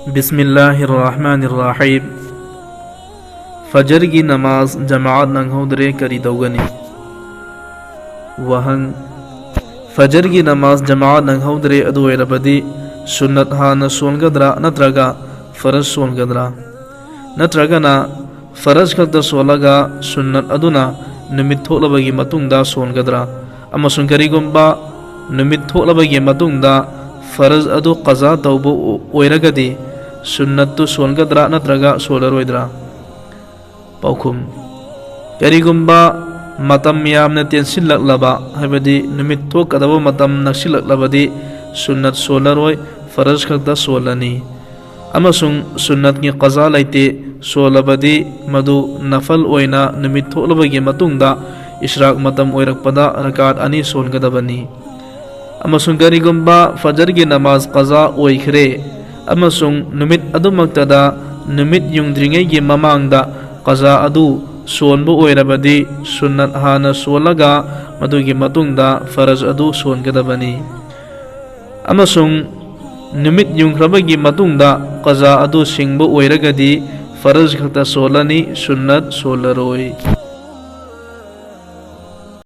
बिस्मिल्लाहिर्रहमानिर्रहीम। फजर की नमाज जमात नंगहोदरे करी दौगनी। वहन फजर की नमाज जमात नंगहोदरे अदुएरबदी सुन्नत हाना सोनगद्रा नत्रगा फरज सोनगद्रा नत्रगना फरज खक्ता सोलगा सुन्नत अदुना नुमित थोलबगी मतुंगदा सोनगद्रा अमसुं करिगुंबा नुमित थोलबगी मतुंगदा फरज अदु कज़ा तौबु ओइरगदी सुन्नतु सोनगद्रा नत्रगा सोलरोइद्रा। पाउखुम करिगुंबा मतम यामना तेंसिलक्लबा हाइबदी नुमित थोकदबो मतम नक्सिलक्लबदी सुन्नत सोलरोइ फरज खक्ता सोलनी। अमसुं सुन्नत की कज़ा लैते सोलबदी मधु नफल ओइना नुमित थोलबगी मतुंगदा इशराक मतम ओइरकपदा रकात अनि सोनगदबनी। अमसुं करिगुंबा फजर की नमाज कज़ा ओइखरे अमसुं नुमित अदुमक्तदा नुमित युंद्रिंगैगी ममांगदा कज़ा अदु सोनबु ओइरबदी सुन्नत हाना सोलगा मदुगी मतुंगदा फरज अदु सोनगदबनी। अमसुं नुमित युंख्रबगी मतुंगदा कज़ा अदु सिंगबु ओइरगदी फरज खक्ता सोलनी सुन्नत सोलरोइ।